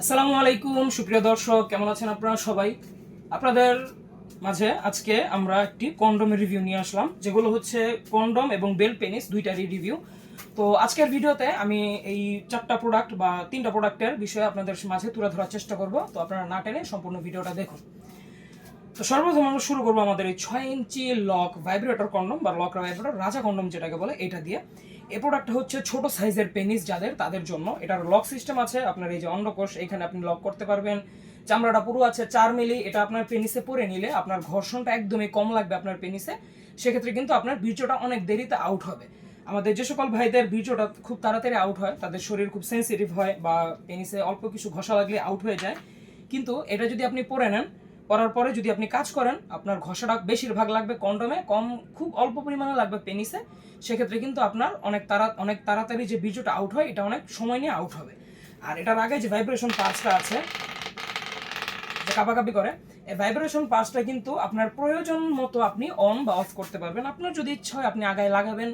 আসসালামু আলাইকুম সুপ্রিয় দর্শক, কেমন আছেন আপনারা সবাই? আপনাদের মাঝে আজকে আমরা একটি কন্ডোমের রিভিউ নিয়ে আসলাম, যেগুলো হচ্ছে কন্ডোম এবং বেল্ট পেনিস দুইটারই রিভিউ। তো আজকের ভিডিওতে আমি এই চারটা প্রোডাক্ট বা তিনটা প্রোডাক্টের বিষয়ে আপনাদের মাঝে তুলে ধরার চেষ্টা করব। তো আপনারা না টেনে সম্পূর্ণ ভিডিওটা দেখুন। তো সর্বপ্রথম আমরা শুরু করবো আমাদের এই 6 ইঞ্চি লক ভাইব্রেটর কন্ডোম বা লক ভাইব্রেটর রাজা কন্ডোম যেটাকে বলে, এটা দিয়ে। এই প্রোডাক্টটা হচ্ছে ছোট সাইজের পেনিস যাদের, তাদের জন্য। এটার লক সিস্টেম আছে, আপনার এই যে অন্ডকোষ এখানে আপনি লক করতে পারবেন। চামড়াটা পুরো আছে 4 মিলি। এটা আপনার পেনিসে পরে নিলে আপনার ঘর্ষণটা একদমই কম লাগবে আপনার পেনিসে। সেক্ষেত্রে কিন্তু আপনার বীর্যটা অনেক দেরিতে আউট হবে। আমাদের যে সকল ভাইদের বীর্যটা খুব তাড়াতাড়ি আউট হয়, তাদের শরীর খুব সেন্সিটিভ হয় বা পেনিসে অল্প কিছু ঘষা লাগলে আউট হয়ে যায়, কিন্তু এটা যদি আপনি পরে নেন, পরার পরে যদি আপনি কাজ করেন, আপনার ঘষাটা বেশিরভাগ লাগবে কন্ডোমে, খুব অল্প পরিমাণে লাগবে পেনিসে। সেক্ষেত্রে কিন্তু আপনার অনেক তাড়াতাড়ি যে বীর্যটা আউট হয়, এটা অনেক সময় নিয়ে আউট হবে। আর এটার আগে যে ভাইব্রেশন পার্টসটা আছে, যে কাঁপাকাঁপি করে, এই ভাইব্রেশন পার্টসটা কিন্তু আপনার প্রয়োজন মতো আপনি অন বা অফ করতে পারবেন। আপনার যদি ইচ্ছা হয় আপনি আগায় লাগাবেন,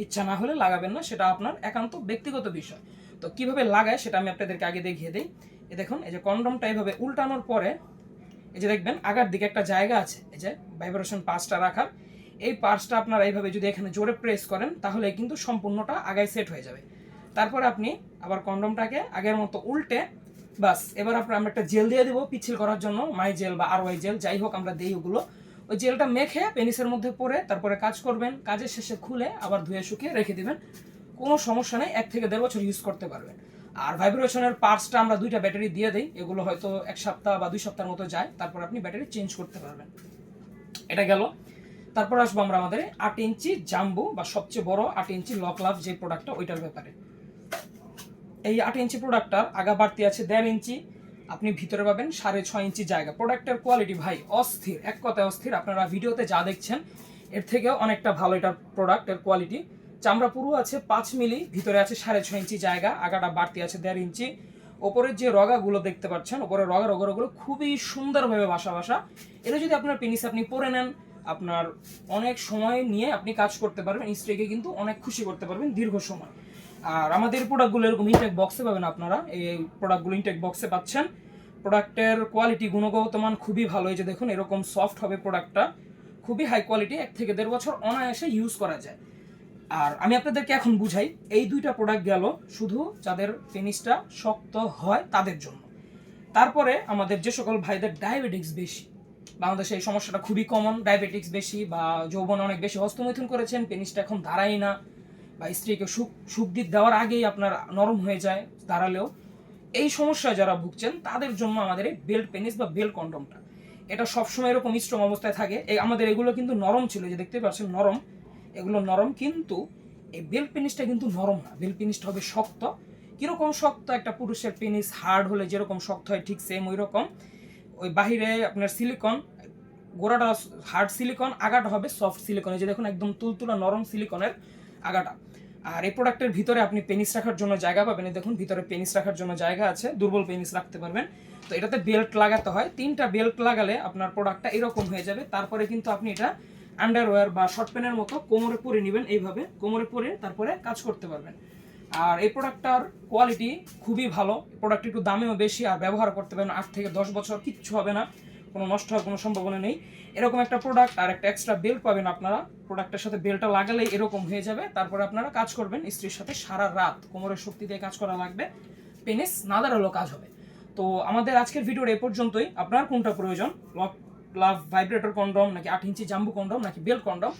ইচ্ছা না হলে লাগাবেন না, সেটা আপনার একান্ত ব্যক্তিগত বিষয়। তো কিভাবে লাগায় সেটা আমি আপনাদেরকে আগে দেখিয়ে দিই। এই দেখুন, এই যে কন্ডোমটা এইভাবে উল্টানোর পরে এই যে দেখবেন আগার দিকে একটা জায়গা আছে, এই যে ভাইব্রেশন পার্টসটা রাখার, এই পার্টসটা আপনারা এইভাবে যদি এখানে জোরে প্রেস করেন, তাহলে কিন্তু সম্পূর্ণটা আগায় সেট হয়ে যাবে। তারপরে আপনি আবার কন্ডোমটাকে আগের মতো উল্টে, বাস এবার আমরা একটা জেল দিয়ে দিব পিচ্ছিল করার জন্য, মাই জেল বা আরওয়াই জেল, যাই হোক আমরা দেই ওগুলো। ওই জেলটা মেখে পেনিসের মধ্যে পরে তারপরে কাজ করবেন। কাজের শেষে খুলে আবার ধুয়ে শুকিয়ে রেখে দিবেন। কোনো সমস্যা নেই, 1 থেকে 1.5 বছর ইউজ করতে পারবেন। আর ভাইব্রেশনের পার্টসটা আমরা দুইটা ব্যাটারি দিয়ে দিই, এগুলো হয়তো 1 সপ্তাহ বা 2 সপ্তাহের মতো যায়, তারপর আপনি ব্যাটারি চেঞ্জ করতে পারবেন। এটা গেল। তারপর আসবো আমরা আমাদের 8 ইঞ্চি জাম্বু বা সবচেয়ে বড় 8 ইঞ্চি লক লাভ যে প্রোডাক্টটা, ওইটার ব্যাপারে। এই 8 ইঞ্চি প্রোডাক্টটার আগা বাড়তি আছে 1.5 ইঞ্চি, আপনি ভিতরে পাবেন 6.5 ইঞ্চি জায়গা। প্রোডাক্টের কোয়ালিটি ভাই অস্থির, এক কথায় অস্থির। আপনারা ভিডিওতে যা দেখছেন এর থেকেও অনেকটা ভালো এটার প্রোডাক্টের কোয়ালিটি। চামড়া পুরো আছে 5 মিলি, ভিতরে আছে 6.5 ইঞ্চি জায়গা, আগাটা বাড়তি আছে 1.5 ইঞ্চি। ওপরের যে রগাগুলো দেখতে পাচ্ছেন, ওপরের রগাগুলো খুবই সুন্দরভাবে বাসা। এটা যদি আপনার পেনিস আপনি পরে নেন, আপনার অনেক সময় নিয়ে আপনি কাজ করতে পারবেন, স্ত্রীকে কিন্তু অনেক খুশি করতে পারবেন দীর্ঘ সময়। আর আমাদের প্রোডাক্টগুলো এরকম ইনটেক বক্সে পাবেন আপনারা, এই প্রোডাক্টগুলো ইনটেক বক্সে পাচ্ছেন। প্রোডাক্টের কোয়ালিটি গুণগত মান খুবই ভালো। এই যে দেখুন, এরকম সফট হবে প্রোডাক্টটা, খুবই হাই কোয়ালিটি, 1 থেকে 1.5 বছর অনায়াসে ইউজ করা যায়। আর আমি আপনাদেরকে এখন বুঝাই, এই দুইটা প্রোডাক্ট গেল শুধু যাদের পেনিসটা শক্ত হয় তাদের জন্য। তারপরে আমাদের যে সকল ভাইদের ডায়াবেটিক্স বেশি, বাংলাদেশে এই সমস্যাটা খুবই কমন, ডায়াবেটিক্স বেশি বা যৌবনে অনেক বেশি হস্তমৈথুন করেছেন, পেনিসটা এখন দাঁড়ায় না, বা স্ত্রীকে সুখ দিতে দেওয়ার আগেই আপনার নরম হয়ে যায় দাঁড়ালেও, এই সমস্যায় যারা ভুগছেন তাদের জন্য আমাদের এই বেল্ট পেনিস বা বেল্ট কন্ডোমটা, এটা সবসময় এরকম স্ট্রং অবস্থায় থাকে। আমাদের এগুলো কিন্তু নরম ছিল, যে দেখতে পাচ্ছেন নরম, এগুলো নরম, কিন্তু এই বেল্ট পেনিসটা কিন্তু নরম না, বেল্ট পেনিসটা হবে শক্ত। কিরকম শক্ত? একটা পুরুষের পেনিস হার্ড হলে যেরকম শক্ত হয়, ঠিক সেম ওই রকম। ওই বাহিরে আপনার সিলিকন, গোড়াটা হার্ড সিলিকন, আগাটা হবে সফট সিলিকন। এই যে দেখুন, একদম তুলতুলা নরম সিলিকনের আগাটা। আর এই প্রোডাক্টের ভিতরে আপনি পেনিস রাখার জন্য জায়গা পাবেন। দেখুন, ভিতরে পেনিস রাখার জন্য জায়গা আছে, দুর্বল পেনিস রাখতে পারবেন। তো এটাতে বেল্ট লাগাতে হয়, 3টা বেল্ট লাগালে আপনার প্রোডাক্টটা এরকম হয়ে যাবে। তারপরে কিন্তু আপনি এটা আন্ডারওয়্যার বা শর্ট প্যান্টের মতো কোমরে পরে নেবেন, এইভাবে কোমরে পরে তারপরে কাজ করতে পারবেন। আর এই প্রোডাক্টটার কোয়ালিটি খুবই ভালো। প্রোডাক্ট একটু দামেও বেশি, আর ব্যবহার করতে পারবেন 8 থেকে 10 বছর, কিচ্ছু হবে না, কোনো নষ্ট হওয়ার কোনো সম্ভাবনা নেই। এরকম একটা প্রোডাক্ট আর একটা এক্সট্রা বেল্ট পাবেন আপনারা। প্রোডাক্টের সাথে বেল্টটা লাগালেই এরকম হয়ে যাবে। তারপরে আপনারা কাজ করবেন স্ত্রীর সাথে সারা রাত, কোমরের শক্তি দিয়ে কাজ করা লাগবে, পেনিস না দাঁড়ালেও কাজ হবে। তো আমাদের আজকের ভিডিওর এ পর্যন্তই। আপনার কোনটা প্রয়োজন, লক লাভ ভাইব্রেটর কন্ডম নাকি 8 ইঞ্চি জাম্বু কন্ডম নাকি বেল্ট কন্ডম,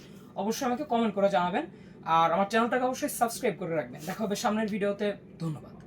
অবশ্যই আমাকে কমেন্ট করে জানাবেন। আর আমার চ্যানেলটাকে অবশ্যই সাবস্ক্রাইব করে রাখবেন। দেখা হবে সামনের ভিডিওতে। ধন্যবাদ।